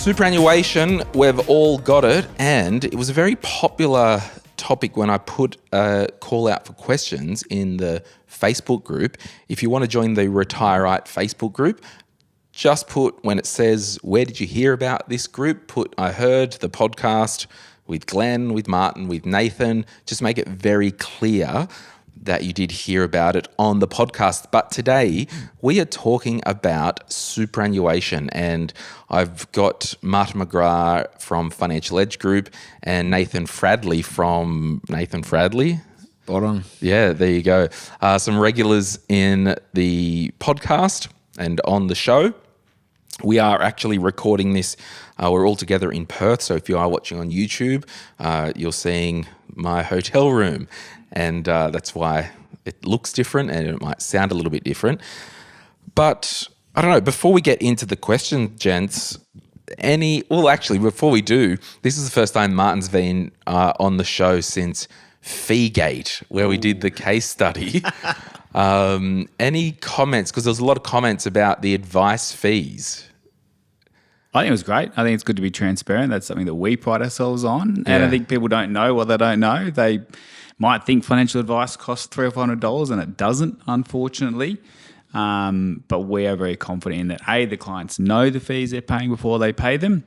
Superannuation, we've all got it, and it was a very popular topic when I put a call out for questions in the Facebook group. If you want to join the Retire Right Facebook group, just put, when it says, where did you hear about this group, put, I heard the podcast with Glen, with Martin, with Nathan. Just make it very clear that you did hear about it on the podcast. But today we are talking about superannuation, and I've got Martin McGrath from Financial Edge Group and Nathan Fradley from Nathan Fradley. Spot on. Yeah, there you go. Some regulars in the podcast and on the show. We are actually recording this. We're all together in Perth. So if you are watching on YouTube, you're seeing my hotel room. And that's why it looks different and it might sound a little bit different. But I don't know, before we get into the question, gents, before we do, this is the first time Martin's been on the show since Feegate, where we did the case study. Any comments? Because there's a lot of comments about the advice fees. I think it was great. I think it's good to be transparent. That's something that we pride ourselves on. And I think people don't know what they don't know. They might think financial advice costs $300 or $400, and it doesn't, unfortunately. But we are very confident in that, A, the clients know the fees they're paying before they pay them.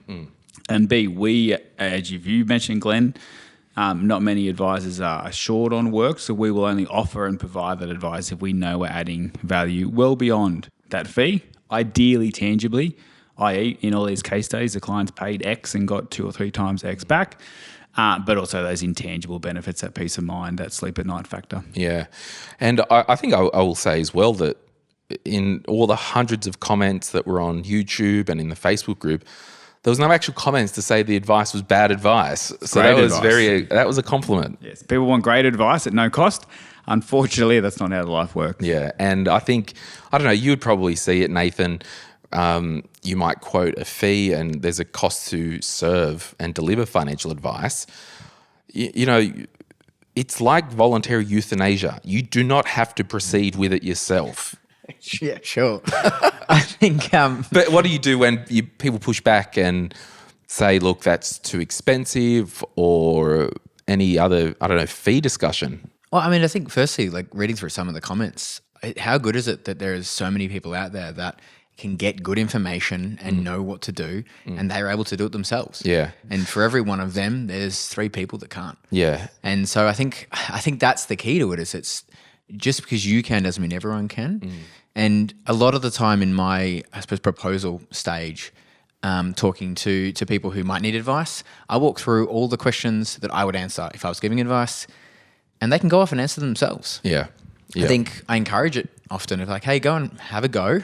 And B, we, as you mentioned, Glenn, not many advisors are short on work, so we will only offer and provide that advice if we know we're adding value well beyond that fee, ideally tangibly, i.e. in all these case studies, the client's paid X and got 2 or 3 times X back. But also those intangible benefits, that peace of mind, that sleep at night factor. Yeah. And I think I will say as well that in all the hundreds of comments that were on YouTube and in the Facebook group, there was no actual comments to say the advice was bad advice. So that was a compliment. Yes. People want great advice at no cost. Unfortunately, that's not how life works. Yeah. And I think, I don't know, you would probably see it, Nathan. You might quote a fee and there's a cost to serve and deliver financial advice. You know, it's like voluntary euthanasia. You do not have to proceed with it yourself. Yeah, sure. I think... But what do you do when people push back and say, look, that's too expensive, or any other, I don't know, fee discussion? Well, I mean, I think firstly, like reading through some of the comments, how good is it that there's so many people out there that can get good information and know what to do, and they're able to do it themselves. Yeah. And for every one of them, there's 3 people that can't. Yeah. And so I think that's the key to it, is it's just because you can doesn't mean everyone can. And a lot of the time in my, I suppose, proposal stage, talking to people who might need advice, I walk through all the questions that I would answer if I was giving advice, and they can go off and answer themselves. Yeah. I think I encourage it often of like, hey, go and have a go.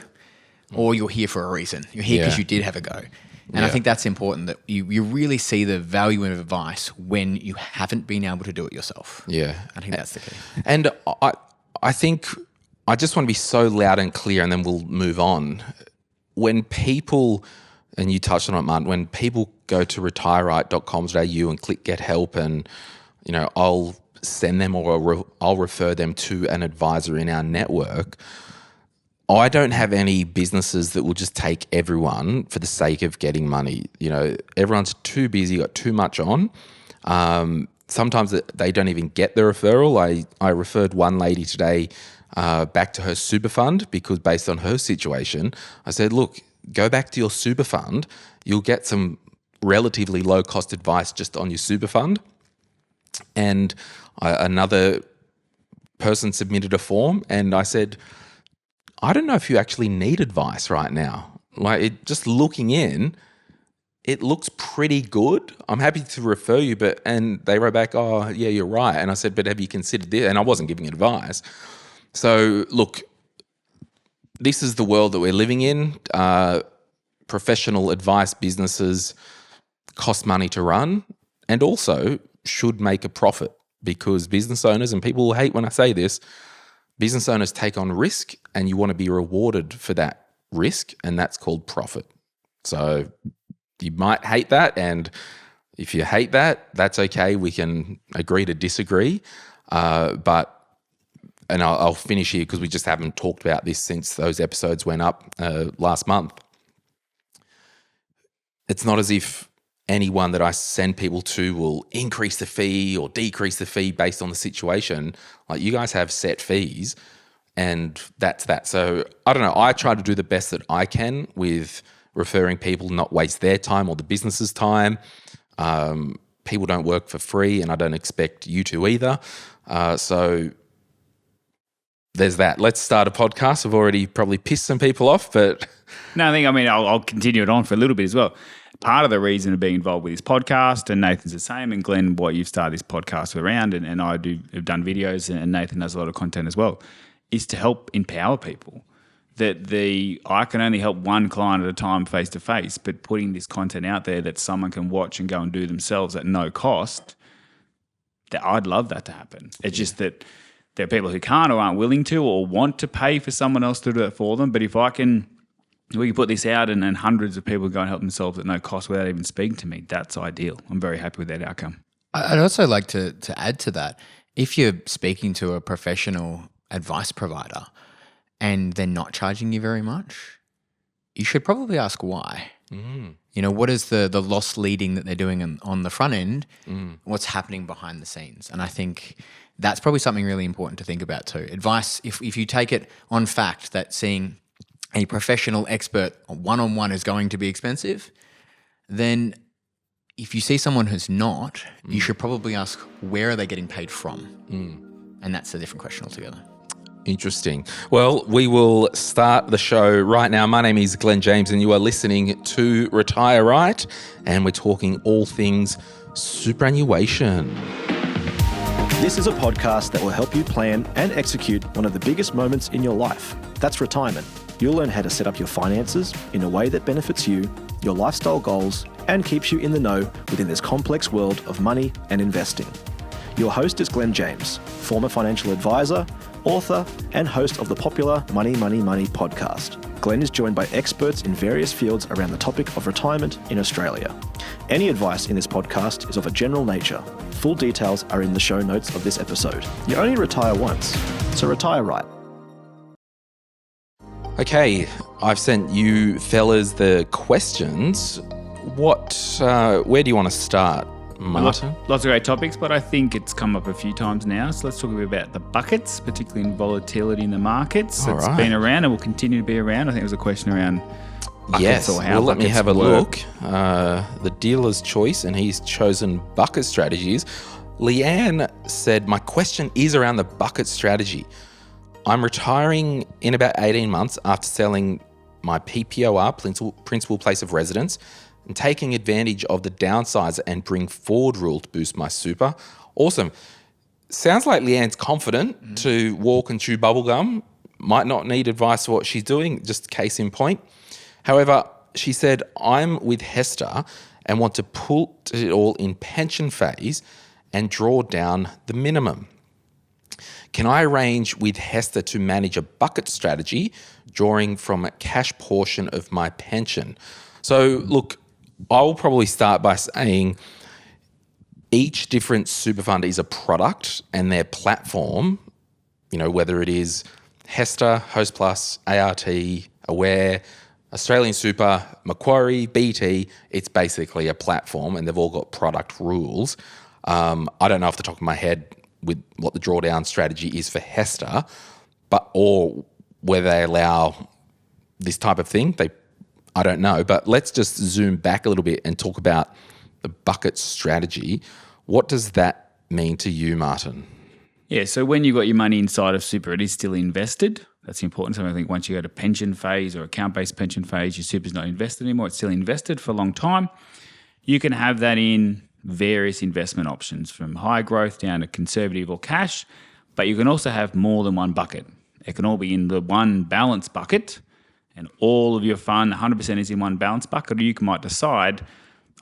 Or you're here for a reason. You're here because you did have a go. And I think that's important, that you really see the value of advice when you haven't been able to do it yourself. Yeah. I think that's the key. And I think I just want to be so loud and clear, and then we'll move on. When people, and you touched on it, Martin, when people go to retireright.com.au and click get help, and, you know, I'll send them or I'll refer them to an advisor in our network, I don't have any businesses that will just take everyone for the sake of getting money. You know, everyone's too busy, got too much on. Sometimes they don't even get the referral. I referred one lady today back to her super fund because based on her situation, I said, look, go back to your super fund. You'll get some relatively low cost advice just on your super fund. And another person submitted a form, and I said, I don't know if you actually need advice right now. Like, just looking in, it looks pretty good. I'm happy to refer you, and they wrote back, oh, yeah, you're right. And I said, but have you considered this? And I wasn't giving advice. So, look, this is the world that we're living in. Professional advice businesses cost money to run and also should make a profit, because business owners, and people will hate when I say this, business owners take on risk and you want to be rewarded for that risk, and that's called profit. So you might hate that, and if you hate that, that's okay. We can agree to disagree. But I'll finish here because we just haven't talked about this since those episodes went up last month. it's not as if anyone that I send people to will increase the fee or decrease the fee based on the situation. Like, you guys have set fees and that's that. So I don't know. I try to do the best that I can with referring people, not waste their time or the business's time. People don't work for free, and I don't expect you to either. So there's that. Let's start a podcast. I've already probably pissed some people off, but... No, I'll continue it on for a little bit as well. Part of the reason of being involved with this podcast, and Nathan's the same, and Glen, what you've started this podcast around, and I have done videos, and Nathan does a lot of content as well, is to help empower people. I can only help one client at a time face to face, but putting this content out there that someone can watch and go and do themselves at no cost, that I'd love that to happen. It's just that there are people who can't or aren't willing to or want to pay for someone else to do it for them. But if we can put this out and hundreds of people go and help themselves at no cost without even speaking to me, that's ideal. I'm very happy with that outcome. I'd also like to add to that, if you're speaking to a professional advice provider and they're not charging you very much, you should probably ask why. You know, what is the loss leading that they're doing on the front end? What's happening behind the scenes? And I think that's probably something really important to think about too. Advice, if you take it on fact that seeing a professional expert one-on-one is going to be expensive, then if you see someone who's not, you should probably ask, where are they getting paid from? And that's a different question altogether. Interesting. Well, we will start the show right now. My name is Glen James and you are listening to Retire Right, and we're talking all things superannuation. This is a podcast that will help you plan and execute one of the biggest moments in your life. That's retirement. You'll learn how to set up your finances in a way that benefits you, your lifestyle goals, and keeps you in the know within this complex world of money and investing. Your host is Glen James, former financial advisor, author, and host of the popular Money, Money, Money podcast. Glen is joined by experts in various fields around the topic of retirement in Australia. Any advice in this podcast is of a general nature. Full details are in the show notes of this episode. You only retire once, so retire right. Okay, I've sent you fellas the questions. Where do you want to start, Martin? Lots of great topics, but I think it's come up a few times now. So let's talk a bit about the buckets, particularly in volatility in the markets. It's been around and will continue to be around. I think it was a question around buckets or how let me have a work. look. The dealer's choice, and he's chosen bucket strategies. Leanne said, my question is around the bucket strategy. I'm retiring in about 18 months after selling my PPOR, principal place of residence, and taking advantage of the downsize and bring forward rule to boost my super. Awesome. Sounds like Leanne's confident to walk and chew bubblegum. Might not need advice for what she's doing, just case in point. However, she said, I'm with Hester and want to put it all in pension phase and draw down the minimum. Can I arrange with Hester to manage a bucket strategy, drawing from a cash portion of my pension? So look, I'll probably start by saying each different super fund is a product, and their platform, you know, whether it is Hester, Host Plus, ART, Aware, Australian Super, Macquarie, BT, it's basically a platform and they've all got product rules. I don't know off the top of my head with what the drawdown strategy is for Hester, or whether they allow this type of thing. I don't know, but let's just zoom back a little bit and talk about the bucket strategy. What does that mean to you, Martin? Yeah, so when you've got your money inside of super, it is still invested. That's important. So I think once you go to pension phase or account-based pension phase, your super's not invested anymore. It's still invested for a long time. You can have that in various investment options, from high growth down to conservative or cash, but you can also have more than one bucket. It can all be in the one balance bucket, and all of your fund, 100% is in one balance bucket, or you might decide,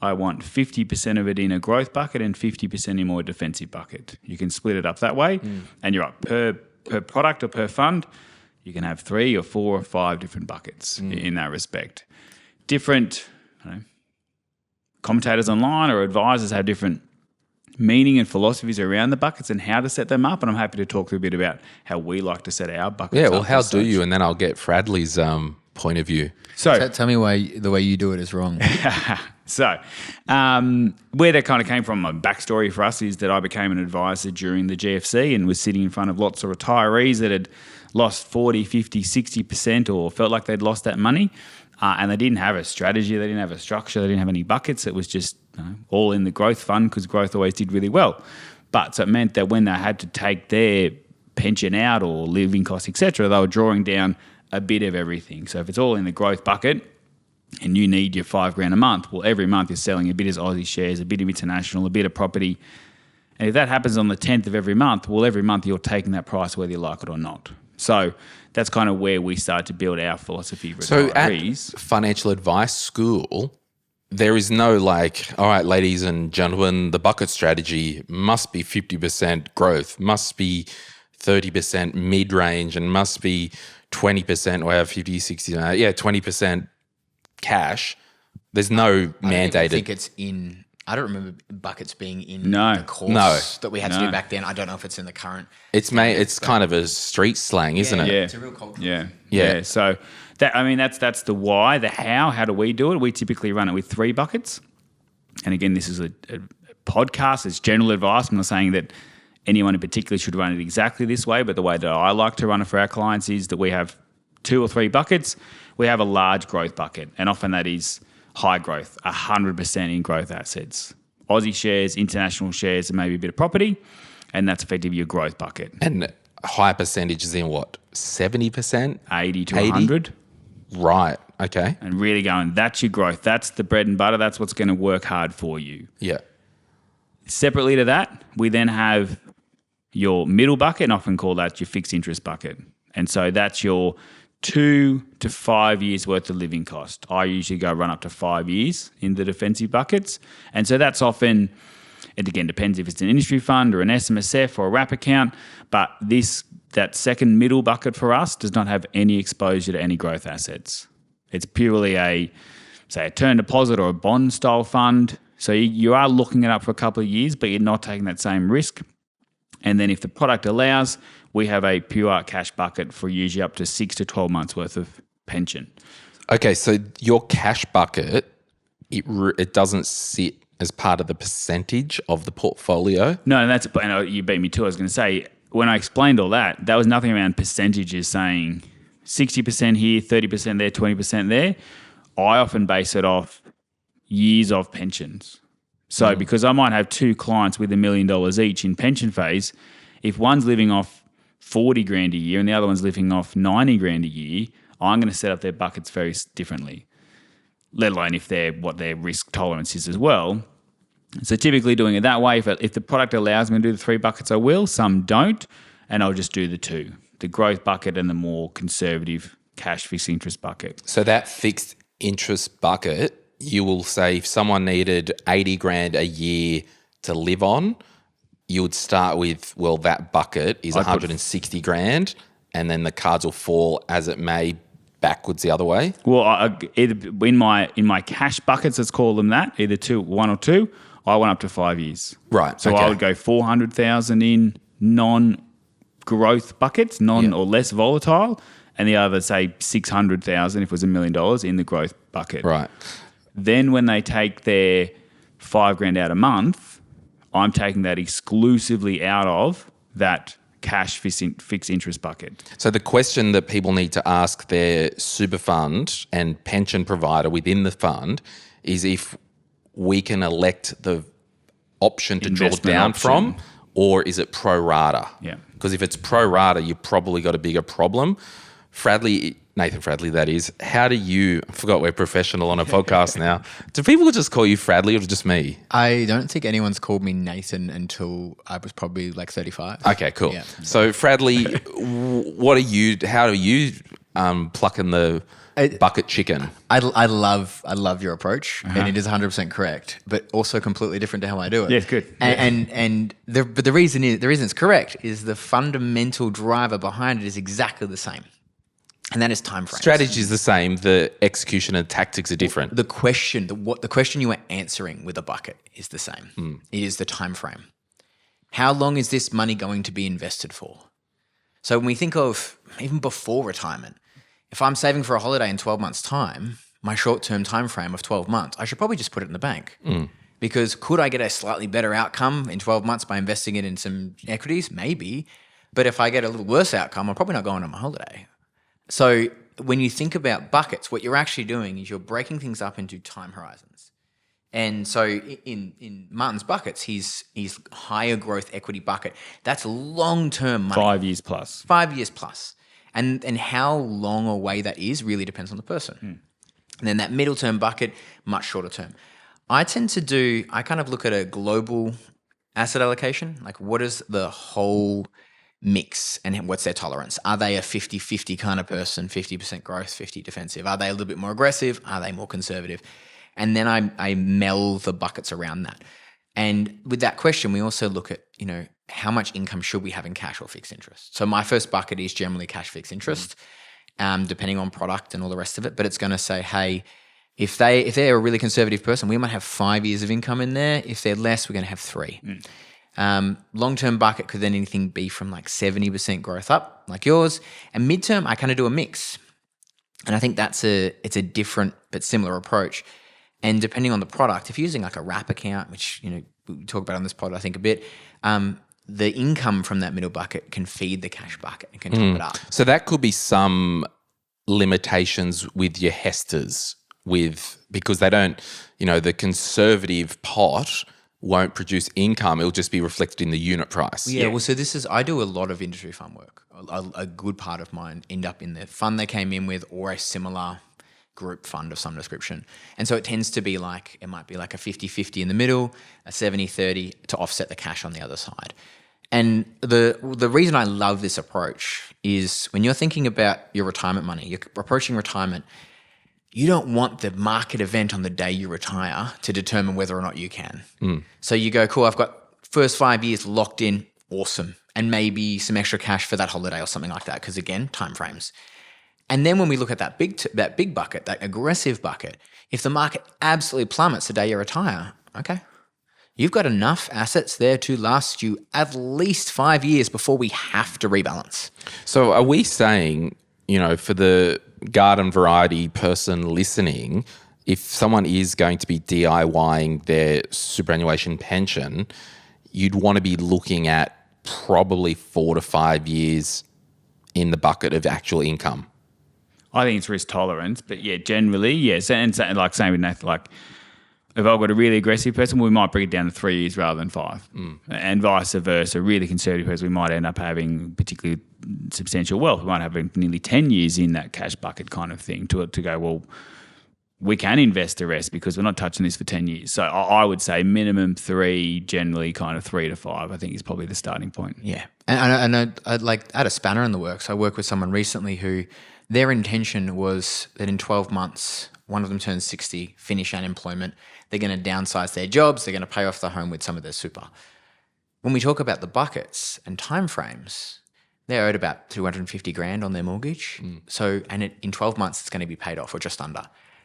I want 50% of it in a growth bucket and 50% in a more defensive bucket. You can split it up that way, and you're right, per product or per fund, you can have 3 or 4 or 5 different buckets in that respect. Different commentators online or advisors have different meaning and philosophies around the buckets and how to set them up, and I'm happy to talk a bit about how we like to set our buckets up. Yeah, well, how do you? And then I'll get Fradley's point of view. So tell me why the way you do it is wrong. So, where that kind of came from, my backstory for us is that I became an advisor during the GFC and was sitting in front of lots of retirees that had lost 40, 50, 60% or felt like they'd lost that money. And they didn't have a strategy, they didn't have a structure, they didn't have any buckets. It was just all in the growth fund because growth always did really well. But so it meant that when they had to take their pension out or living costs, etc., they were drawing down a bit of everything. So if it's all in the growth bucket and you need your $5,000 a month, well, every month you're selling a bit of Aussie shares, a bit of international, a bit of property. And if that happens on the 10th of every month, well, every month you're taking that price whether you like it or not. So that's kind of where we started to build our philosophy for retirees. So at financial advice school, there is no like, all right, ladies and gentlemen, the bucket strategy must be 50% growth, must be 30% mid-range, and must be 20% or 50, 60, 20% cash. There's no mandated. I think it's in. I don't remember buckets being in the course that we had to do back then. I don't know if it's in the current. It's kind of a street slang, isn't it? Yeah. It's a real culture. Yeah. So that's the why. The how do we do it? We typically run it with 3 buckets. And again, this is a podcast. It's general advice. I'm not saying that anyone in particular should run it exactly this way, but the way that I like to run it for our clients is that we have 2 or 3 buckets. We have a large growth bucket, and often that is high growth, 100% in growth assets. Aussie shares, international shares, and maybe a bit of property, and that's effectively your growth bucket. And high percentages in what? 70%? 80 to 100. Right, okay. And really going, that's your growth. That's the bread and butter. That's what's going to work hard for you. Yeah. Separately to that, we then have your middle bucket, and often call that your fixed interest bucket. And so that's your 2 to 5 years worth of living cost. I usually go run up to 5 years in the defensive buckets. And so that's often, it again depends if it's an industry fund or an SMSF or a wrap account, but that second middle bucket for us does not have any exposure to any growth assets. It's purely a term deposit or a bond style fund. So you are looking it up for a couple of years, but you're not taking that same risk. And then if the product allows, we have a pure cash bucket for usually up to 6 to 12 months worth of pension. Okay, so your cash bucket, it doesn't sit as part of the percentage of the portfolio? No, and you beat me too. I was going to say, when I explained all that, there was nothing around percentages saying 60% here, 30% there, 20% there. I often base it off years of pensions. So because I might have 2 clients with $1 million each in pension phase, if one's living off 40 grand a year and the other one's living off 90 grand a year, I'm going to set up their buckets very differently, let alone what their risk tolerance is as well. So typically doing it that way, if the product allows me to do the 3 buckets, I will. Some don't, and I'll just do the 2, the growth bucket and the more conservative cash fixed interest bucket. So that fixed interest bucket, you will say if someone needed 80 grand a year to live on, you would start with, well, that bucket is 160 grand, and then the cards will fall as it may backwards the other way. Well, either in my cash buckets, let's call them that, either 1 or 2, I went up to 5 years. Right. So I would go 400,000 in non-growth buckets, or less volatile, and the other, say, 600,000 if it was $1 million in the growth bucket. Right. Then when they take their $5,000 out a month, I'm taking that exclusively out of that cash fixed interest bucket. So the question that people need to ask their super fund and pension provider within the fund is if we can elect the option to draw down from, or is it pro rata? Yeah. Because if it's pro rata, you've probably got a bigger problem. Nathan Fradley, that is. How do you, I forgot we're professional on a podcast now. Do people just call you Fradley or just me? I don't think anyone's called me Nathan until I was probably like 35. Okay, cool. Yeah. So Fradley, how do you pluck in the bucket chicken? I love your approach, and it is 100% correct, but also completely different to how I do it. Yeah, it's good. And the reason it's correct is the fundamental driver behind it is exactly the same. And that is time frame. Strategy is the same. The execution and tactics are different. The question you are answering with a bucket is the same. It is the time frame. How long is this money going to be invested for? So when we think of even before retirement, if I'm saving for a holiday in 12 months' time, my short-term time frame of 12 months, I should probably just put it in the bank. Because could I get a slightly better outcome in 12 months by investing it in some equities? Maybe. But if I get a little worse outcome, I'm probably not going on my holiday. So when you think about buckets, what you're actually doing is you're breaking things up into time horizons. And so in Martin's buckets, his higher growth equity bucket, that's long-term money. 5 years plus. 5 years plus. And how long away that is really depends on the person. And then that middle term bucket, much shorter term. I kind of look at a global asset allocation. Like, what is the whole mix and what's their tolerance? Are they a 50-50 kind of person, 50% growth, 50 defensive? Are they a little bit more aggressive? Are they more conservative? And then I meld the buckets around that. And with that question, we also look at, how much income should we have in cash or fixed interest? So my first bucket is generally cash fixed interest, depending on product and all the rest of it. But it's going to say, hey, if they're a really conservative person, we might have 5 years of income in there. If they're less, we're going to have 3. Long-term bucket could then anything be from like 70% growth up, like yours. And midterm, I kind of do a mix. And I think it's a different but similar approach. And depending on the product, if you're using like a wrap account, which we talk about on this pod, I think a bit, the income from that middle bucket can feed the cash bucket and can top it up. So that could be some limitations with your Hesters, because they don't, the conservative pot won't produce income. It'll just be reflected in the unit price. Yeah. Well, so I do a lot of industry fund work. A good part of mine end up in the fund they came in with or a similar group fund of some description. And so it tends to be like, it might be like a 50-50 in the middle, a 70-30 to offset the cash on the other side. And the reason I love this approach is when you're thinking about your retirement money, you're approaching retirement, you don't want the market event on the day you retire to determine whether or not you can. So you go, cool, I've got first 5 years locked in, awesome. And maybe some extra cash for that holiday or something like that, because again, time frames. And then when we look at that big bucket, that aggressive bucket, if the market absolutely plummets the day you retire, okay, you've got enough assets there to last you at least 5 years before we have to rebalance. So are we saying, for the garden variety person listening, if someone is going to be DIYing their superannuation pension, you'd want to be looking at probably 4 to 5 years in the bucket of actual income? I think it's risk tolerance, but generally, yes. And like same with Nathan, like if I've got a really aggressive person, we might bring it down to 3 years rather than 5. And vice versa. A really conservative person, we might end up having particularly substantial wealth. We might have nearly 10 years in that cash bucket kind of thing to go, well, we can invest the rest because we're not touching this for 10 years. So I would say minimum 3, generally kind of 3 to 5, I think is probably the starting point. Yeah. And I'd like add a spanner in the works. I worked with someone recently who their intention was that in 12 months, one of them turns 60, finish unemployment. They're going to downsize their jobs. They're going to pay off the home with some of their super. When we talk about the buckets and timeframes, they're owed about 250 grand on their mortgage. So, in 12 months, it's going to be paid off or just under.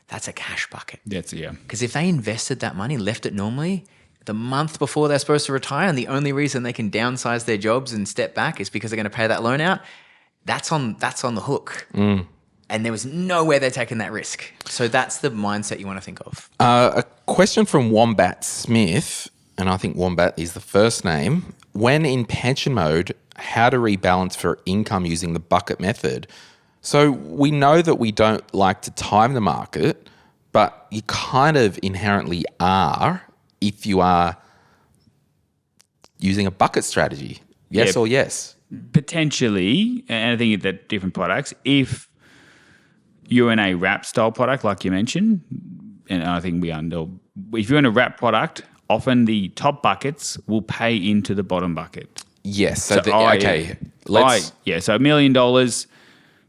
That's a cash bucket. Yeah. Because if they invested that money, left it normally, the month before they're supposed to retire, and the only reason they can downsize their jobs and step back is because they're going to pay that loan out, that's on the hook. And there was nowhere they're taking that risk. So that's the mindset you want to think of. A question from Wombat Smith, and I think Wombat is the first name. When in pension mode, how to rebalance for income using the bucket method? So we know that we don't like to time the market, but you kind of inherently are if you are using a bucket strategy. Yes or yes? Potentially, and I think that different products, if you're in a wrap style product, like you mentioned, and I think if you're in a wrap product, often the top buckets will pay into the bottom bucket. Yes. So so $1 million,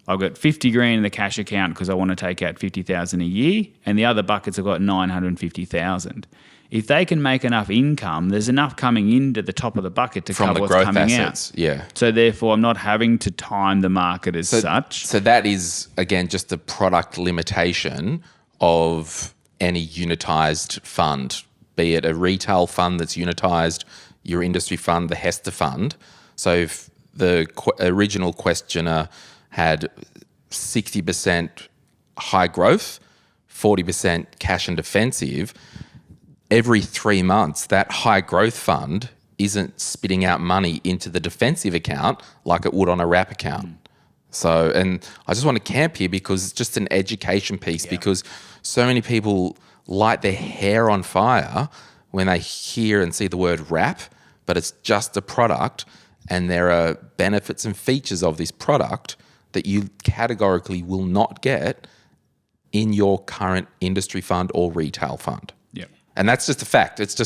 I've got 50 grand in the cash account because I want to take out 50,000 a year, and the other buckets have got 950,000. If they can make enough income, there's enough coming into the top of the bucket to cover what's coming out. Yeah. So therefore, I'm not having to time the market as such. So that is, again, just a product limitation of any unitized fund, be it a retail fund that's unitized, your industry fund, the Hester fund. So if the original questioner had 60% high growth, 40% cash and defensive, every 3 months, that high growth fund isn't spitting out money into the defensive account like it would on a wrap account. So, and I just want to camp here because it's just an education piece because so many people light their hair on fire when they hear and see the word wrap, but it's just a product and there are benefits and features of this product that you categorically will not get in your current industry fund or retail fund. Yeah. And that's just a fact. It's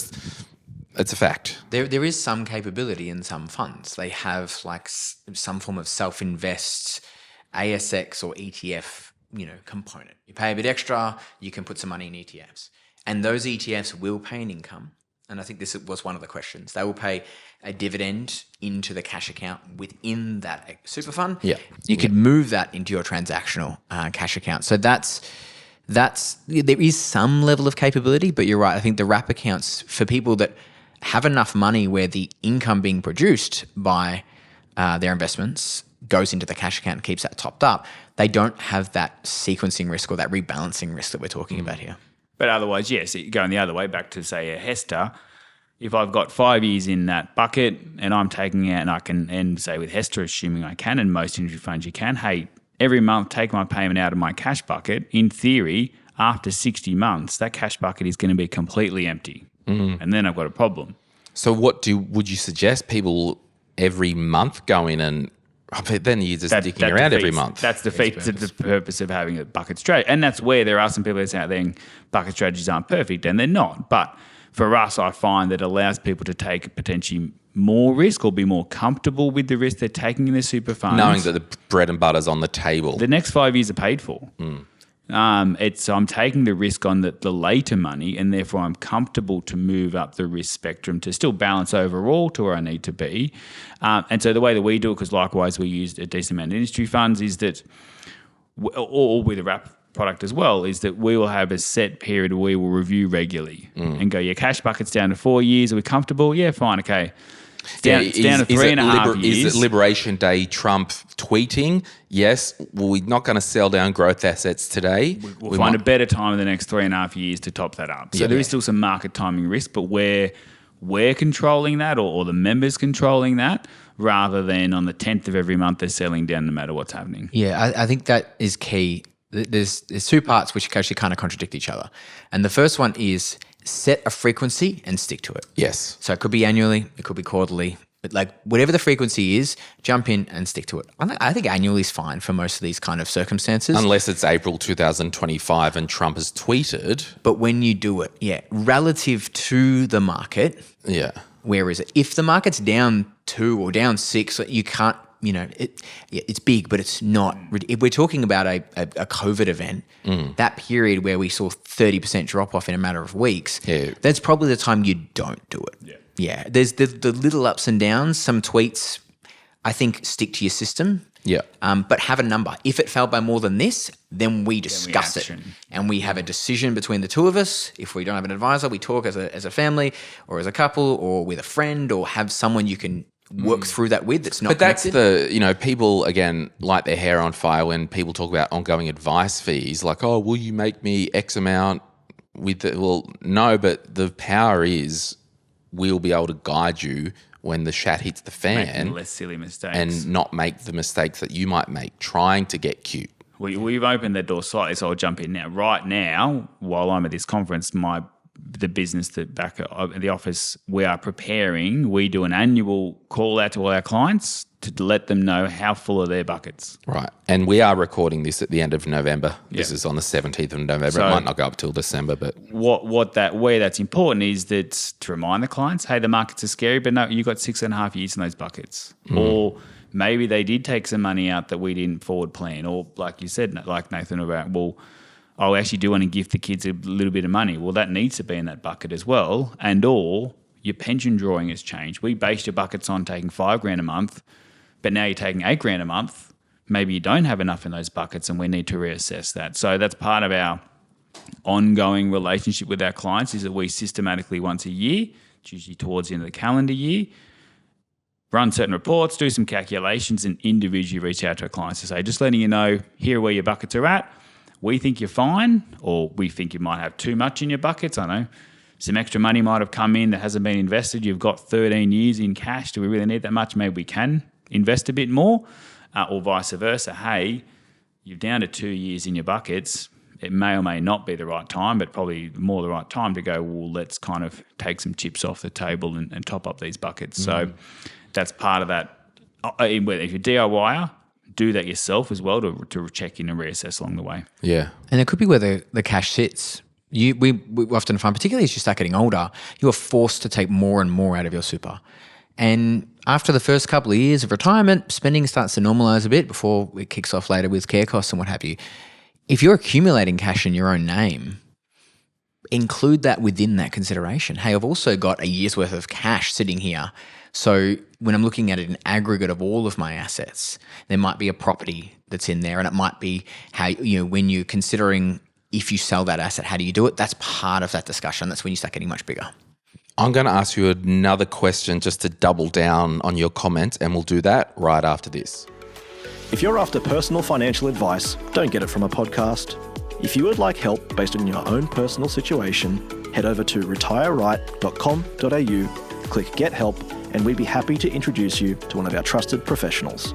a fact. There is some capability in some funds. They have like some form of self-invest ASX or ETF, component. You pay a bit extra, you can put some money in ETFs. And those ETFs will pay an income. And I think this was one of the questions. They will pay a dividend into the cash account within that super fund. Yeah. You could move that into your transactional cash account. So that's there is some level of capability, but you're right. I think the wrap accounts for people that have enough money where the income being produced by their investments goes into the cash account and keeps that topped up, they don't have that sequencing risk or that rebalancing risk that we're talking about here. But otherwise, yes, going the other way back to, say, a Hester, if I've got 5 years in that bucket and I'm taking out, and I can end, say, with Hester, assuming I can, and most industry funds you can, hey, every month take my payment out of my cash bucket, in theory, after 60 months, that cash bucket is going to be completely empty. And then I've got a problem. So would you suggest people every month go in and then you're just sticking around every month? That defeats the purpose of having a bucket strategy. And that's where there are some people that's out there saying bucket strategies aren't perfect, and they're not. But for us, I find that allows people to take potentially more risk or be more comfortable with the risk they're taking in their super funds. Knowing that the bread and butter's on the table. The next 5 years are paid for. I'm taking the risk on the later money, and therefore I'm comfortable to move up the risk spectrum to still balance overall to where I need to be. And so the way that we do it, because likewise we use a decent amount of industry funds, is that, or with a wrap product as well, is that we will have a set period where we will review regularly and go, your cash bucket's down to 4 years. Are we comfortable? Yeah, fine, okay. It's down to 3.5 years. Is it Liberation Day Trump tweeting? Yes, well, we're not going to sell down growth assets today. We'll find a better time in the next 3.5 years to top that up. So there is still some market timing risk, but where we're controlling that or the members controlling that, rather than on the 10th of every month they're selling down no matter what's happening. Yeah, I think that is key. There's two parts which actually kind of contradict each other. And the first one is set a frequency and stick to it. Yes. So it could be annually, it could be quarterly, but like whatever the frequency is, jump in and stick to it. I think annually is fine for most of these kind of circumstances. Unless it's April 2025 and Trump has tweeted. But when you do it, relative to the market, where is it? If the market's down 2 or down 6, you can't, it's big, but it's not. If we're talking about a COVID event, that period where we saw 30% drop off in a matter of weeks, that's probably the time you don't do it. Yeah. There's the little ups and downs. Some tweets, I think, stick to your system. Yeah. But have a number. If it fell by more than this, then we discuss it and we have a decision between the two of us. If we don't have an advisor, we talk as a family or as a couple or with a friend, or have someone you can work through that with that's not connected. That's the, people, again, light their hair on fire when people talk about ongoing advice fees, like, oh, will you make me X amount with the, well, no, but the power is we'll be able to guide you when the shat hits the fan. Making less silly mistakes. And not make the mistakes that you might make trying to get cute. We've opened that door slightly, so I'll jump in now. right now, while I'm at this conference, the business that back at the office, we are preparing. We do an annual call out to all our clients to let them know how full are their buckets. Right. And we are recording this at the end of November. This is on the 17th of November. So it might not go up till December, but where that's important is that to remind the clients, hey, the markets are scary, but no, you got 6.5 years in those buckets. Or maybe they did take some money out that we didn't forward plan, or like you said, like Nathan about, well, I actually do want to give the kids a little bit of money. Well, that needs to be in that bucket as well. And or your pension drawing has changed. We based your buckets on taking $5,000 a month, but now you're taking $8,000 a month. Maybe you don't have enough in those buckets, and we need to reassess that. So that's part of our ongoing relationship with our clients, is that we systematically once a year, it's usually towards the end of the calendar year, run certain reports, do some calculations, and individually reach out to our clients to say, just letting you know, here are where your buckets are at. we think you're fine, or we think you might have too much in your buckets. I know some extra money might have come in that hasn't been invested. You've got 13 years in cash. Do we really need that much? Maybe we can invest a bit more, or vice versa. Hey, you're down to 2 years in your buckets. It may or may not be the right time, but probably more the right time to go, well, let's kind of take some chips off the table and top up these buckets. So that's part of that. If you're DIYer, do that yourself as well to check in and reassess along the way. Yeah. And it could be where the cash sits. We often find, particularly as you start getting older, you are forced to take more and more out of your super. And after the first couple of years of retirement, spending starts to normalise a bit before it kicks off later with care costs and what have you. If you're accumulating cash in your own name, include that within that consideration. Hey, I've also got a year's worth of cash sitting here. So when I'm looking at an aggregate of all of my assets, there might be a property that's in there, and it might be how, when you're considering if you sell that asset, how do you do it? That's part of that discussion. That's when you start getting much bigger. I'm going to ask you another question just to double down on your comments, and we'll do that right after this. If you're after personal financial advice, don't get it from a podcast. If you would like help based on your own personal situation, head over to retireright.com.au, click Get Help, and we'd be happy to introduce you to one of our trusted professionals.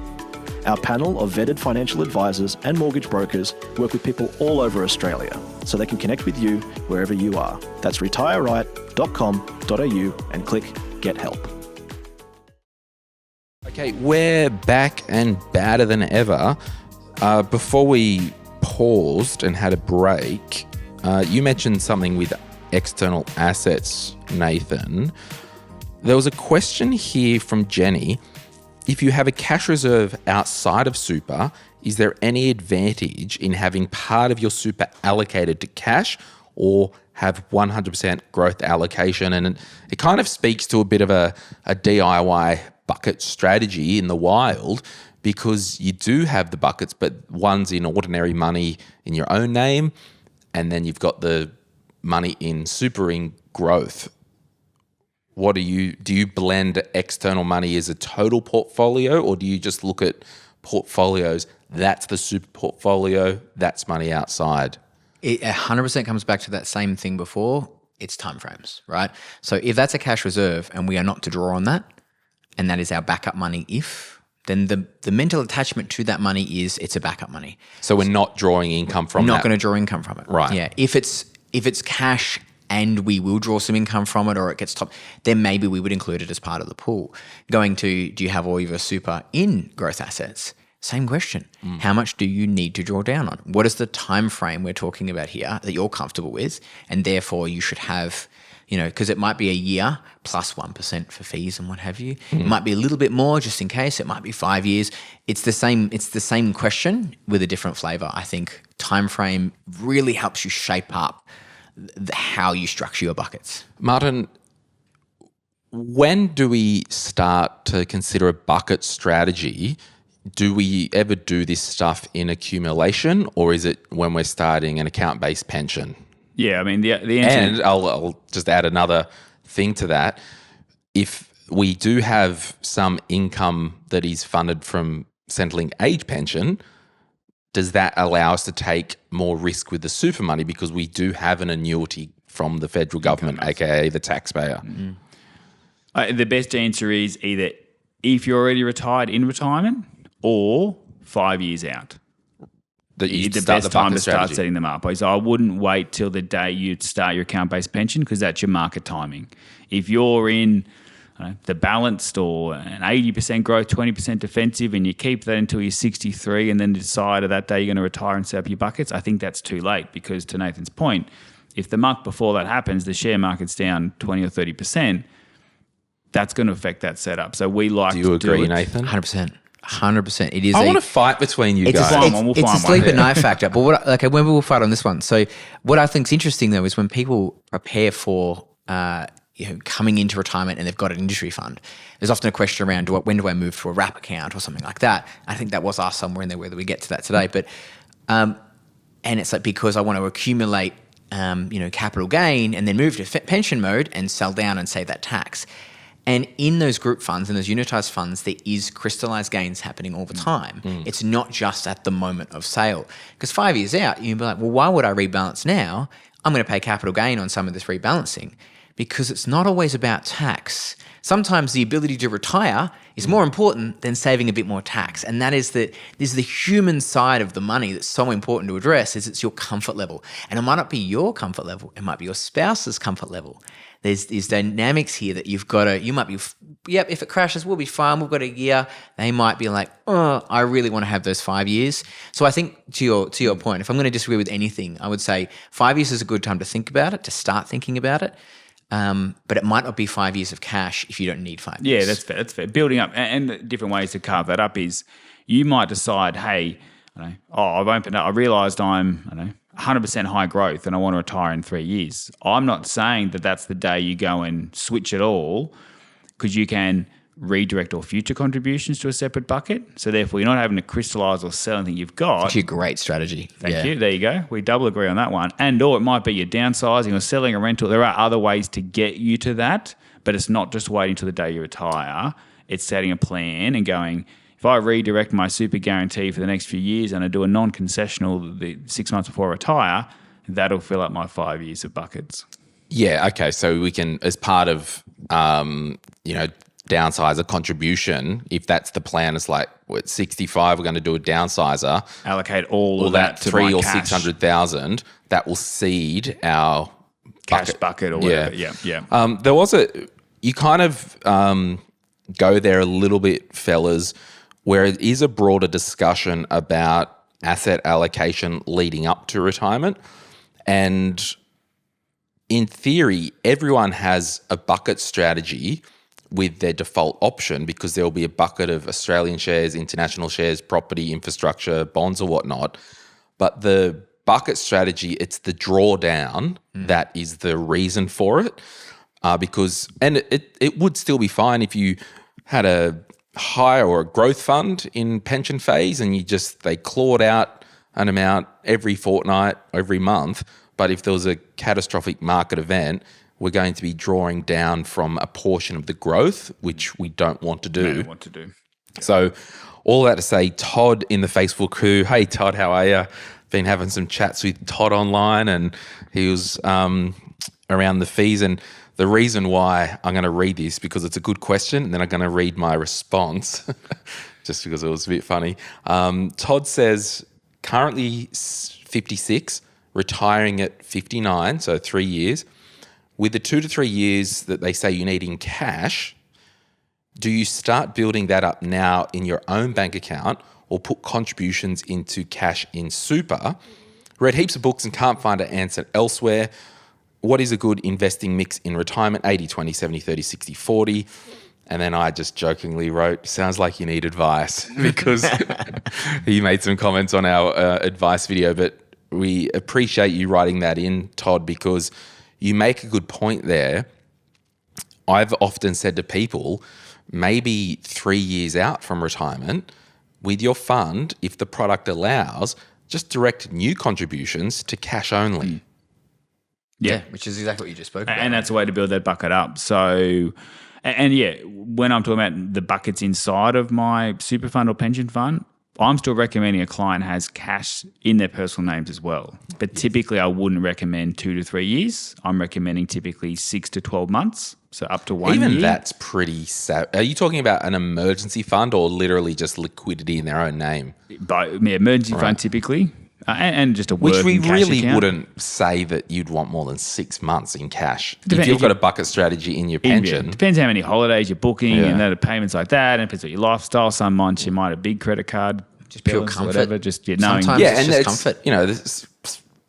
Our panel of vetted financial advisors and mortgage brokers work with people all over Australia, so they can connect with you wherever you are. That's retireright.com.au and click Get Help. Okay, we're back and badder than ever. Before we paused and had a break, you mentioned something with external assets, Nathan. There was a question here from Jenny. If you have a cash reserve outside of super, is there any advantage in having part of your super allocated to cash or have 100% growth allocation? And it kind of speaks to a bit of a DIY bucket strategy in the wild, because you do have the buckets, but one's in ordinary money in your own name, and then you've got the money in super in growth. Do you blend external money as a total portfolio, or do you just look at portfolios? That's the super portfolio, that's money outside. It 100% comes back to that same thing before. It's timeframes, right? So if that's a cash reserve and we are not to draw on that, and that is our backup money then the mental attachment to that money is it's a backup money. So we're not drawing income from that? Not going to draw income from it. Right. Yeah. If it's cash and we will draw some income from it, or it gets top, then maybe we would include it as part of the pool. Going to, do you have all of your super in growth assets? Same question. How much do you need to draw down on? What is the time frame we're talking about here that you're comfortable with? And therefore you should have, because it might be a year plus 1% for fees and what have you. It might be a little bit more just in case. It might be 5 years. It's the same question with a different flavor. I think time frame really helps you shape up how you structure your buckets. Martin, when do we start to consider a bucket strategy? Do we ever do this stuff in accumulation, or is it when we're starting an account-based pension? Yeah, I mean, the answer... And I'll just add another thing to that. If we do have some income that is funded from Centrelink age pension, does that allow us to take more risk with the super money because we do have an annuity from the federal government, aka the taxpayer? The best answer is either if you're already retired in retirement or 5 years out. The best time to start setting them up. So I wouldn't wait till the day you start your account-based pension, because that's your market timing. If you're in the balanced or an 80% growth, 20% defensive, and you keep that until you're 63 and then decide that day you're going to retire and set up your buckets, I think that's too late, because to Nathan's point, if the month before that happens, the share market's down 20 or 30%, that's going to affect that setup. So we like to do it. Do you agree, Nathan? 100%. 100%. It is. I want to fight between you guys. It's a sleep at night factor. But maybe we'll fight on this one. So what I think is interesting though is when people prepare for coming into retirement and they've got an industry fund, there's often a question around when do I move to a wrap account or something like that. I think that was asked somewhere in there whether we get to that today. But and it's like, because I want to accumulate capital gain and then move to pension mode and sell down and save that tax. And in those group funds and those unitized funds, there is crystallized gains happening all the time. It's not just at the moment of sale. Because 5 years out, you'd be like, well, why would I rebalance now? I'm going to pay capital gain on some of this rebalancing. Because it's not always about tax. Sometimes the ability to retire is more important than saving a bit more tax. And that is the human side of the money that's so important to address, is it's your comfort level. And it might not be your comfort level. It might be your spouse's comfort level. There's these dynamics here that you might be, if it crashes, we'll be fine. We've got a year. They might be like, oh, I really want to have those 5 years. So I think to your point, if I'm going to disagree with anything, I would say 5 years is a good time to think about it, to start thinking about it. But it might not be 5 years of cash if you don't need 5 years. Yeah, that's fair. Building up, and the different ways to carve that up is you might decide, hey, I've opened up, I realised I'm, 100% high growth and I want to retire in 3 years. I'm not saying that that's the day you go and switch it all, because you can redirect all future contributions to a separate bucket. So therefore, you're not having to crystallise or sell anything you've got. Actually, a great strategy. Thank you. There you go. We double agree on that one. And or it might be you're downsizing or selling a rental. There are other ways to get you to that, but it's not just waiting till the day you retire. It's setting a plan and going, if I redirect my super guarantee for the next few years and I do a non-concessional the 6 months before I retire, that'll fill up my 5 years of buckets. Yeah, okay. So we can, as part of, downsizer contribution, if that's the plan, it's like, at 65, we're going to do a downsizer. Allocate all of that to $300,000 or cash. $600,000, that will seed our Cash bucket or whatever. Yeah. There was you kind of go there a little bit, fellas, where it is a broader discussion about asset allocation leading up to retirement. And in theory, everyone has a bucket strategy with their default option, because there will be a bucket of Australian shares, international shares, property, infrastructure, bonds or whatnot. But the bucket strategy, it's the drawdown that is the reason for it. Because it would still be fine if you had a high or a growth fund in pension phase and they clawed out an amount every fortnight, every month. But if there was a catastrophic market event, we're going to be drawing down from a portion of the growth, which we don't want to do. So all that to say, Todd in the Facebook crew, hey Todd, how are you? Been having some chats with Todd online, and he was around the fees. And the reason why I'm going to read this, because it's a good question, and then I'm going to read my response just because it was a bit funny. Todd says, currently 56, retiring at 59, so 3 years. With the 2 to 3 years that they say you need in cash, do you start building that up now in your own bank account or put contributions into cash in super? Read heaps of books and can't find an answer elsewhere. What is a good investing mix in retirement? 80, 20, 70, 30, 60, 40. And then I just jokingly wrote, sounds like you need advice, because he made some comments on our advice video. But we appreciate you writing that in, Todd, because you make a good point there. I've often said to people, maybe 3 years out from retirement, with your fund, if the product allows, just direct new contributions to cash only. Yeah, which is exactly what you just spoke about. And that's a way to build that bucket up. So, and when I'm talking about the buckets inside of my super fund or pension fund, I'm still recommending a client has cash in their personal names as well. But typically I wouldn't recommend 2 to 3 years. I'm recommending typically 6 to 12 months. So up to 1 year. Even that's pretty sad. Are you talking about an emergency fund or literally just liquidity in their own name? Emergency fund typically. And just a Which we really account. Wouldn't say that you'd want more than 6 months in cash. If you've got a bucket strategy in your pension. Depends how many holidays you're booking and the payments like that. And it depends on your lifestyle. Some months you might have a big credit card. Just pure comfort. Whatever, just knowing. Sometimes it's just comfort.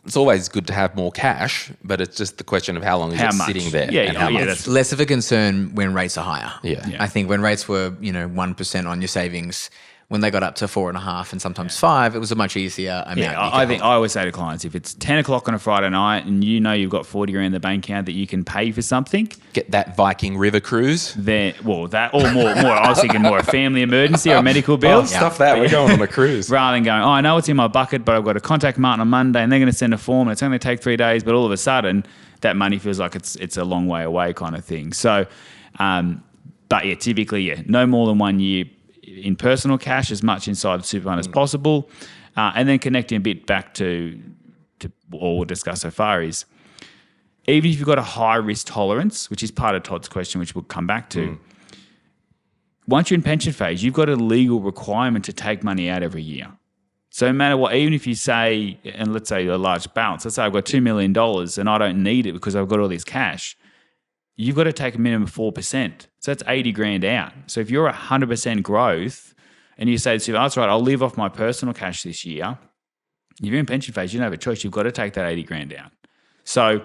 It's always good to have more cash, but it's just the question of how long is it sitting there. How much. It's less of a concern when rates are higher. Yeah. I think when rates were 1% on your savings, when they got up to 4.5% and sometimes 5%, it was a much easier amount. I always say to clients, if it's 10 o'clock on a Friday night and you know you've got 40 grand in the bank account that you can pay for something, get that Viking River cruise. That or more. I was thinking more a family emergency or a medical bill. Stuff that. We're going on a cruise. Rather than going, I know it's in my bucket, but I've got to contact Martin on Monday and they're going to send a form and it's only going to take 3 days, but all of a sudden that money feels like it's a long way away kind of thing. So But yeah, typically, no more than 1 year in personal cash, as much inside the super fund as possible. And then connecting a bit back to what we'll discuss so far is, even if you've got a high risk tolerance, which is part of Todd's question, which we'll come back to, once you're in pension phase, you've got a legal requirement to take money out every year. So no matter what, even if you say, and let's say a large balance, let's say I've got $2 million and I don't need it because I've got all this cash, you've got to take a minimum of 4%. So that's 80 grand out. So if you're 100% growth and you say, oh, that's right, I'll live off my personal cash this year, if you're in pension phase, you don't have a choice. You've got to take that 80 grand out. So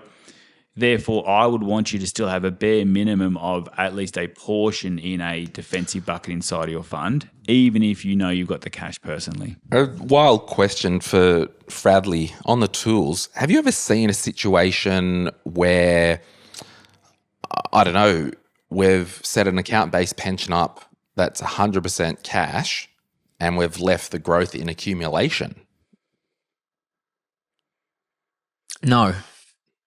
therefore, I would want you to still have a bare minimum of at least a portion in a defensive bucket inside of your fund, even if you know you've got the cash personally. A wild question for Fradley on the tools. Have you ever seen a situation where, I don't know, we've set an account-based pension up that's 100% cash and we've left the growth in accumulation? No,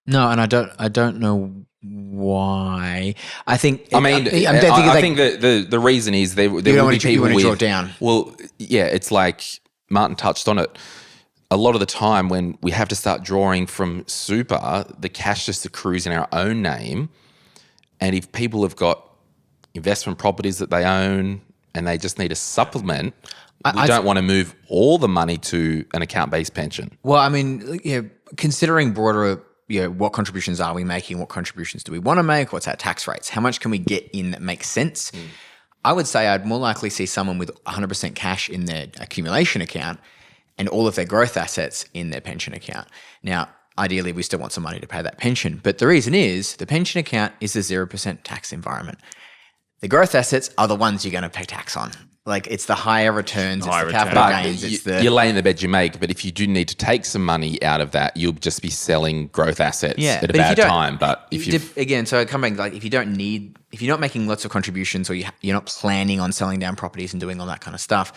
and I don't know why. I think. I think the reason is there will be people you want to with, draw down. Well, yeah, it's like Martin touched on it. A lot of the time when we have to start drawing from super, the cash just accrues in our own name. And if people have got investment properties that they own and they just need a supplement, we don't want to move all the money to an account-based pension. Well, I mean, considering broader, what contributions are we making? What contributions do we want to make? What's our tax rates? How much can we get in that makes sense? I would say I'd more likely see someone with 100% cash in their accumulation account and all of their growth assets in their pension account. Now, ideally, we still want some money to pay that pension. But the reason is the pension account is a 0% tax environment. The growth assets are the ones you're going to pay tax on. Like, it's the higher returns, it's the capital gains. You're laying the bed you make, but if you do need to take some money out of that, you'll just be selling growth assets at a bad time. But if you again, so coming back, like if you're not making lots of contributions or you're not planning on selling down properties and doing all that kind of stuff,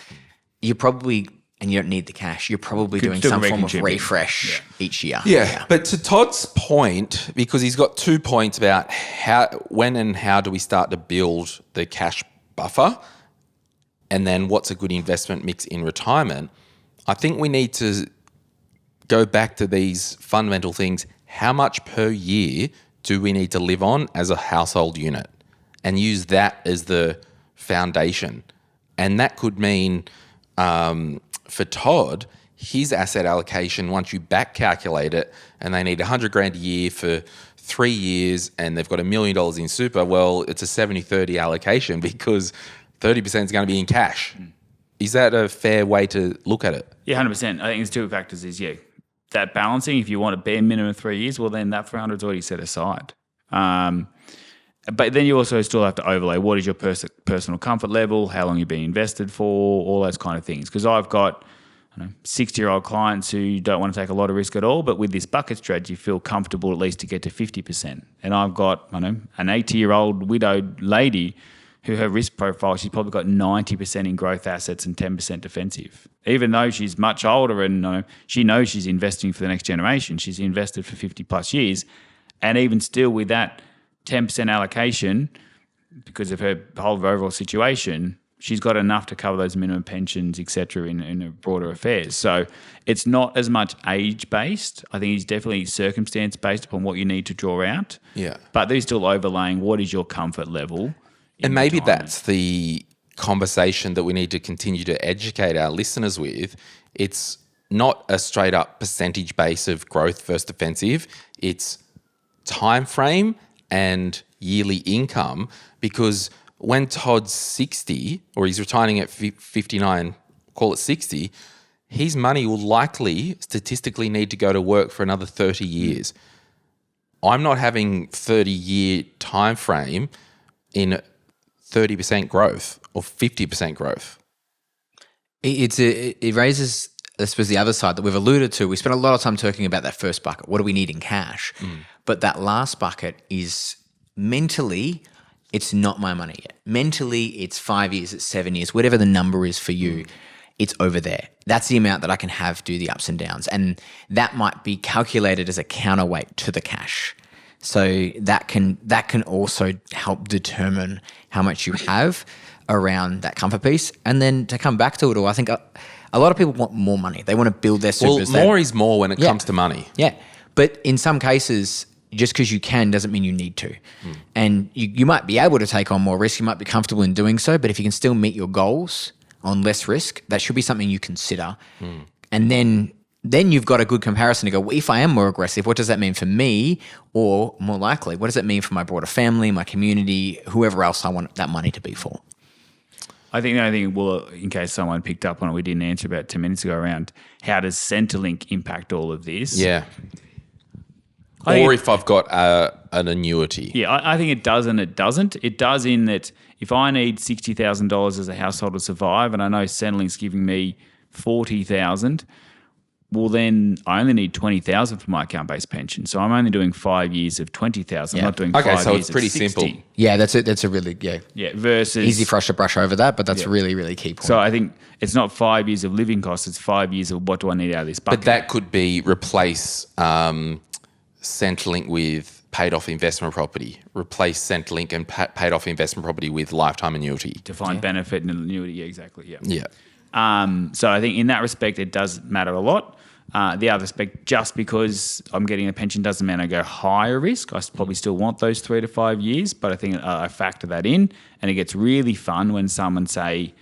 you don't need the cash. You're probably doing some form of refresh each year. Yeah, but to Todd's point, because he's got 2 points about when and how do we start to build the cash buffer, and then what's a good investment mix in retirement, I think we need to go back to these fundamental things. How much per year do we need to live on as a household unit? And use that as the foundation. And that could mean, for Todd, his asset allocation, once you back calculate it, and they need 100 grand a year for 3 years and they've got $1 million in super, well, it's a 70-30 allocation because 30% is going to be in cash. Is that a fair way to look at it? Yeah, 100%. I think there's two factors is, that balancing, if you want a bare minimum of 3 years, well, then that 300 is already set aside. But then you also still have to overlay what is your personal comfort level, how long you've been invested for, all those kind of things. Because I've got 60-year-old clients who don't want to take a lot of risk at all, but with this bucket strategy, feel comfortable at least to get to 50%. And I've got an 80-year-old widowed lady who her risk profile, she's probably got 90% in growth assets and 10% defensive. Even though she's much older and she knows she's investing for the next generation, she's invested for 50 plus years. And even still with that 10% allocation, because of her whole overall situation, she's got enough to cover those minimum pensions, et cetera, in her broader affairs. So it's not as much age-based. I think it's definitely circumstance-based upon what you need to draw out. Yeah. But they're still overlaying what is your comfort level. And maybe that's the conversation that we need to continue to educate our listeners with. It's not a straight up percentage base of growth versus defensive. It's time frame and yearly income, because when Todd's 60 or he's retiring at 59, call it 60, his money will likely statistically need to go to work for another 30 years. I'm not having 30-year time frame in 30% growth or 50% growth. It raises, I suppose, the other side that we've alluded to. We spent a lot of time talking about that first bucket. What do we need in cash? But that last bucket is mentally, it's not my money yet. Mentally, it's 5 years, it's 7 years, whatever the number is for you, it's over there. That's the amount that I can have do the ups and downs. And that might be calculated as a counterweight to the cash. So that can also help determine how much you have around that comfort piece. And then to come back to it all, I think a lot of people want more money. They want to build their supers. Well, more is more when it comes to money. Yeah. But in some cases, just because you can doesn't mean you need to. And you might be able to take on more risk. You might be comfortable in doing so. But if you can still meet your goals on less risk, that should be something you consider. And then you've got a good comparison to go, well, if I am more aggressive, what does that mean for me? Or more likely, what does it mean for my broader family, my community, whoever else I want that money to be for? I think the only thing, well, in case someone picked up on it, we didn't answer about 10 minutes ago around how does Centrelink impact all of this? Yeah. Or if I've got an annuity. Yeah, I think it does and it doesn't. It does in that if I need $60,000 as a household to survive and I know Centrelink's giving me $40,000, well, then I only need $20,000 for my account-based pension. So I'm only doing 5 years of $20,000. I'm not doing 5 years of 60. Okay, so it's pretty simple. Yeah, that's it. That's a really, versus easy for us to brush over that, but that's a really, really key point. So I think it's not 5 years of living costs. It's 5 years of what do I need out of this bucket. But that could be replace Centrelink with paid-off investment property. Replace Centrelink and paid-off investment property with lifetime annuity. Defined benefit and annuity, yeah, exactly, Yeah. So I think in that respect, it does matter a lot. The other aspect, just because I'm getting a pension doesn't mean I go higher risk. I probably still want those 3 to 5 years, but I think I factor that in. And it gets really fun when someone say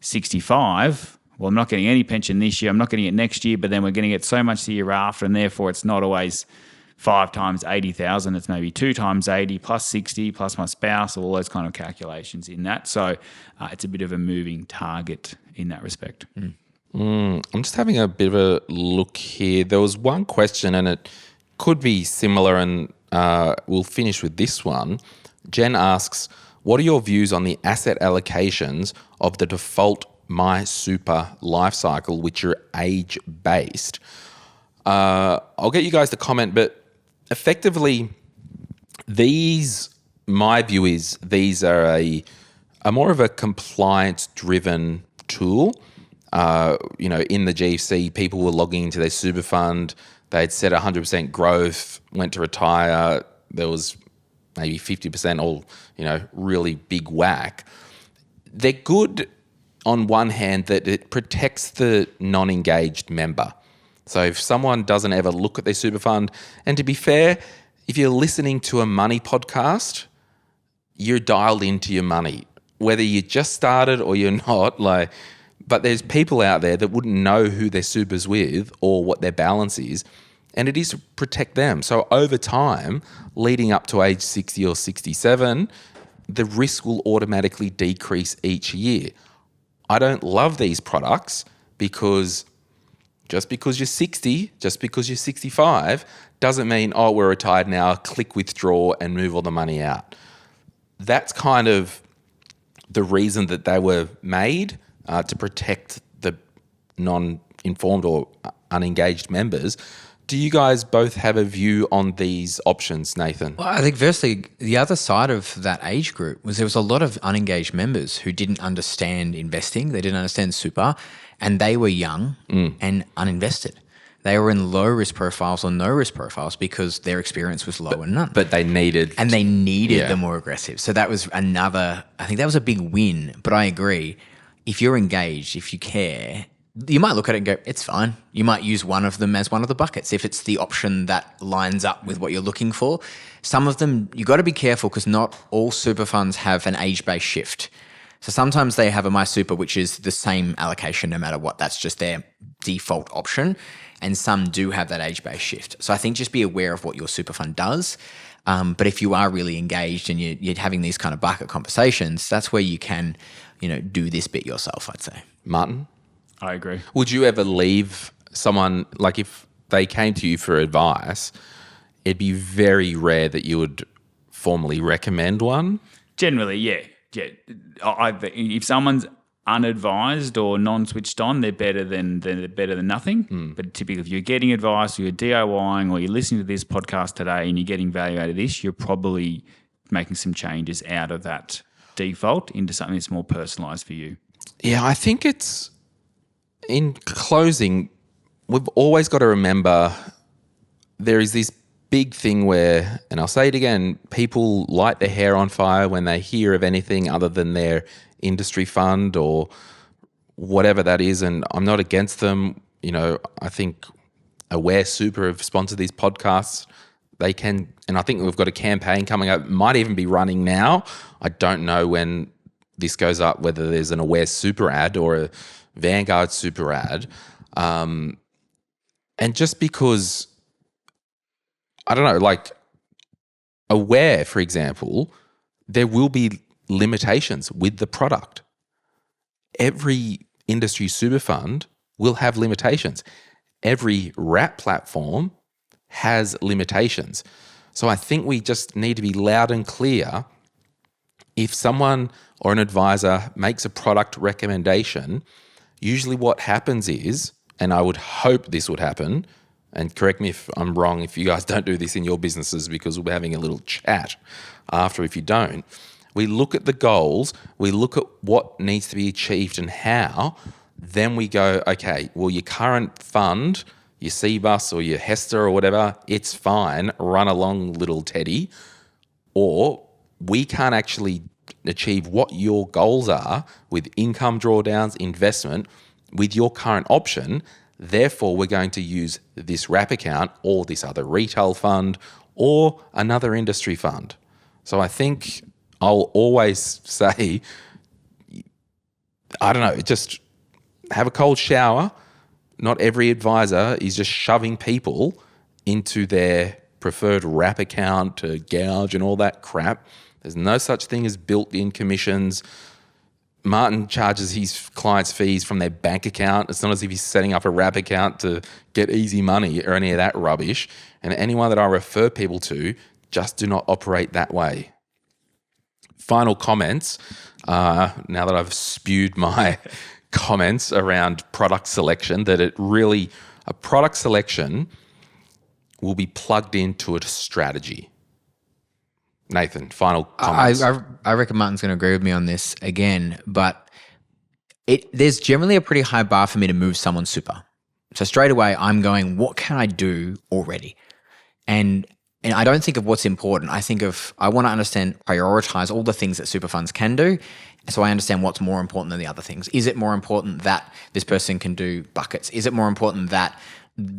65, well, I'm not getting any pension this year, I'm not getting it next year, but then we're getting it so much the year after, and therefore it's not always 5 times 80,000, it's maybe 2 times 80 plus 60 plus my spouse, all those kind of calculations in that. So it's a bit of a moving target in that respect. I'm just having a bit of a look here. There was one question, and it could be similar, and we'll finish with this one. Jen asks, what are your views on the asset allocations of the default MySuper life cycle, which are age-based? I'll get you guys to comment, but effectively, my view is these are a more of a compliance-driven tool. In the GFC, people were logging into their super fund. They'd set 100% growth, went to retire. There was maybe 50% or, really big whack. They're good on one hand that it protects the non-engaged member. So if someone doesn't ever look at their super fund, and to be fair, if you're listening to a money podcast, you're dialed into your money, whether you just started or you're not, but there's people out there that wouldn't know who their super's with or what their balance is, and it is to protect them. So over time, leading up to age 60 or 67, the risk will automatically decrease each year. I don't love these products because just because you're 60, just because you're 65, doesn't mean, we're retired now, click withdraw and move all the money out. That's kind of the reason that they were made, to protect the non-informed or unengaged members. Do you guys both have a view on these options, Nathan? Well, I think firstly, the other side of that age group was there was a lot of unengaged members who didn't understand investing. They didn't understand super, and they were young and uninvested. They were in low risk profiles or no risk profiles because their experience was low and none. But they needed... And they needed the more aggressive. So that was I think that was a big win. But I agree, if you're engaged, if you care, you might look at it and go, it's fine. You might use one of them as one of the buckets if it's the option that lines up with what you're looking for. Some of them, you got to be careful because not all super funds have an age-based shift. So sometimes they have a MySuper, which is the same allocation no matter what. That's just their default option. And some do have that age-based shift. So I think just be aware of what your super fund does. But if you are really engaged and you're having these kind of bucket conversations, that's where you can, do this bit yourself, I'd say. Martin? I agree. Would you ever leave someone, if they came to you for advice, it'd be very rare that you would formally recommend one? Generally, yeah. If someone's unadvised or non-switched on, they're better than nothing. But typically, if you're getting advice, or you're DIYing, or you're listening to this podcast today and you're getting value out of this, you're probably making some changes out of that default into something that's more personalised for you. Yeah, I think it's, in closing, we've always got to remember there is this big thing where, and I'll say it again, people light their hair on fire when they hear of anything other than their industry fund or whatever that is. And I'm not against them. You know, I think Aware Super have sponsored these podcasts. They can, and I think we've got a campaign coming up, might even be running now. I don't know when this goes up, whether there's an Aware Super ad or a Vanguard Super ad. And just because, I don't know, like Aware, for example, there will be limitations with the product. Every industry super fund will have limitations. Every wrap platform has limitations. So I think we just need to be loud and clear. If someone or an advisor makes a product recommendation, usually what happens is, and I would hope this would happen, and correct me if I'm wrong if you guys don't do this in your businesses, because we'll be having a little chat after if you don't. We look at the goals, we look at what needs to be achieved and how, then we go, okay, well, your current fund, your CBUS or your Hester or whatever, it's fine, run along, little Teddy. Or we can't actually achieve what your goals are with income drawdowns, investment, with your current option. Therefore, we're going to use this wrap account or this other retail fund or another industry fund. So I think I'll always say, I don't know, just have a cold shower. Not every advisor is just shoving people into their preferred wrap account to gouge and all that crap. There's no such thing as built-in commissions. Martin charges his clients fees from their bank account. It's not as if he's setting up a wrap account to get easy money or any of that rubbish. And anyone that I refer people to, just do not operate that way. Final comments, now that I've spewed my comments around product selection, that a product selection will be plugged into a strategy. Nathan, final comments. I reckon Martin's going to agree with me on this again, but there's generally a pretty high bar for me to move someone's super. So straight away, I'm going, what can I do already? And I don't think of what's important. I want to prioritize all the things that super funds can do. So I understand what's more important than the other things. Is it more important that this person can do buckets? Is it more important that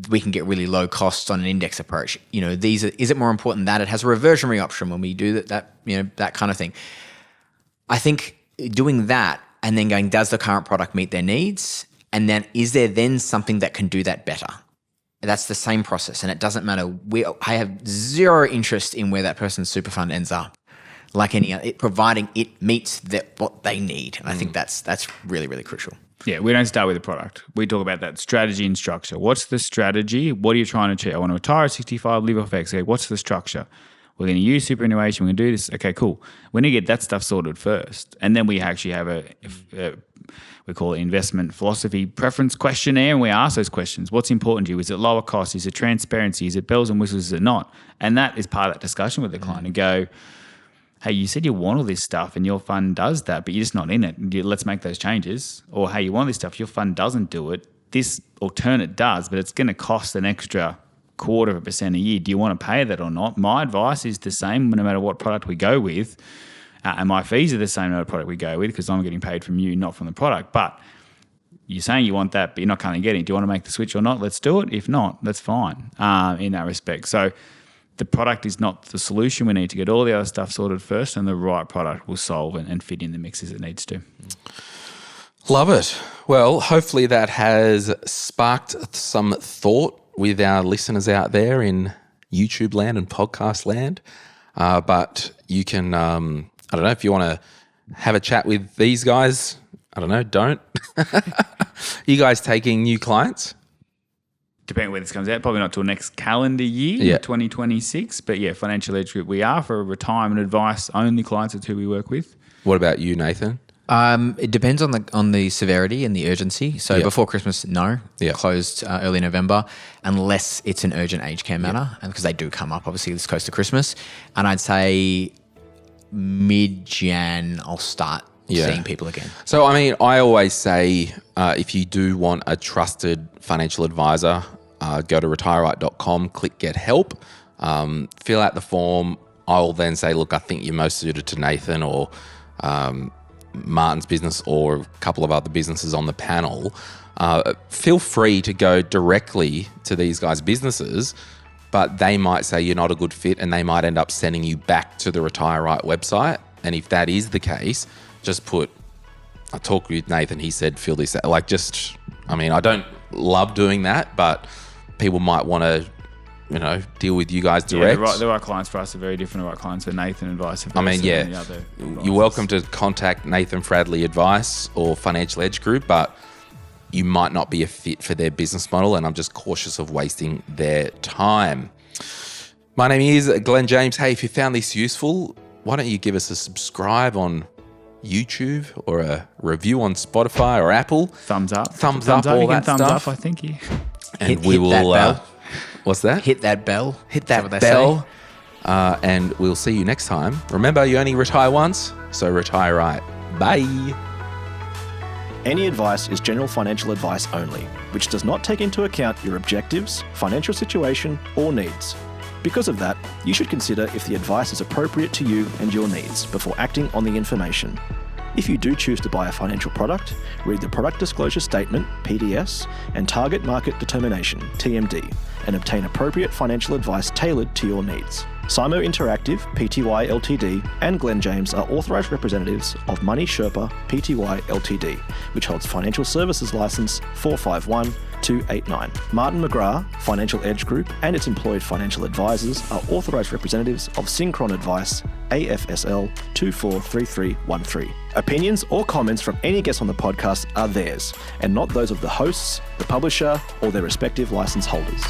we can get really low costs on an index approach? You know, is it more important that it has a reversionary option when we do that kind of thing? I think doing that and then going, does the current product meet their needs? And then is there then something that can do that better? That's the same process, and it doesn't matter. I have zero interest in where that person's super fund ends up, like providing it meets what they need. And I think that's really, really crucial. Yeah, we don't start with the product. We talk about that strategy and structure. What's the strategy? What are you trying to achieve? I want to retire at 65, live off X. Okay, what's the structure? We're going to use superannuation. We're going to do this. Okay, cool. We need to get that stuff sorted first. And then we actually have we call it investment philosophy preference questionnaire, and we ask those questions. What's important to you? Is it lower cost? Is it transparency? Is it bells and whistles? Is it not? And that is part of that discussion with the client and go, hey, you said you want all this stuff and your fund does that, but you're just not in it. Let's make those changes. Or, hey, you want this stuff, your fund doesn't do it. This alternate does, but it's going to cost an extra 0.25% a year. Do you want to pay that or not? My advice is the same no matter what product we go with. And my fees are the same no matter what product we go with, because I'm getting paid from you, not from the product. But you're saying you want that, but you're not currently getting it. Do you want to make the switch or not? Let's do it. If not, that's fine in that respect. So the product is not the solution. We need to get all the other stuff sorted first, and the right product will solve and fit in the mix as it needs to. Love it. Well, hopefully that has sparked some thought with our listeners out there in YouTube land and podcast land. But you can, I don't know, if you want to have a chat with these guys, I don't know, don't. You guys taking new clients? Depending where this comes out, probably not till next calendar year, 2026. But yeah, Financial Edge Group, we are for retirement advice only clients. That's who we work with. What about you, Nathan? It depends on the severity and the urgency. So before Christmas, no. Closed early November, unless it's an urgent aged care matter, and because they do come up, obviously, this close to Christmas. And I'd say mid-Jan, I'll start seeing people again. So, I mean, I always say if you do want a trusted financial advisor, go to retireright.com, click get help. fill out the form. I'll then say, look, I think you're most suited to Nathan or Martin's business or a couple of other businesses on the panel. Feel free to go directly to these guys' businesses, but they might say you're not a good fit and they might end up sending you back to the Retire Right website. And if that is the case, just put, I talked with Nathan, he said, fill this out. Like I don't love doing that, but people might want to, deal with you guys direct. Yeah, the right clients for us are very different to right clients for Nathan and vice versa. You're welcome to contact Nathan Fradley Advice or Financial Edge Group, but you might not be a fit for their business model, and I'm just cautious of wasting their time. My name is Glen James. Hey, if you found this useful, why don't you give us a subscribe on YouTube or a review on Spotify or Apple? Thumbs up, all that thumbs stuff. up, I think. Yeah. And hit that bell. What's that? Hit that bell. Hit that bell. And we'll see you next time. Remember, you only retire once, so retire right. Bye. Any advice is general financial advice only, which does not take into account your objectives, financial situation, or needs. Because of that, you should consider if the advice is appropriate to you and your needs before acting on the information. If you do choose to buy a financial product, read the Product Disclosure Statement, PDS, and Target Market Determination, TMD, and obtain appropriate financial advice tailored to your needs. Simo Interactive, Pty Ltd, and Glen James are authorised representatives of MySuper, Pty Ltd, which holds Financial Services Licence 451289. Martin McGrath, Financial Edge Group, and its employed financial advisors are authorised representatives of Synchron Advice, AFSL 243313. Opinions or comments from any guest on the podcast are theirs, and not those of the hosts, the publisher, or their respective licence holders.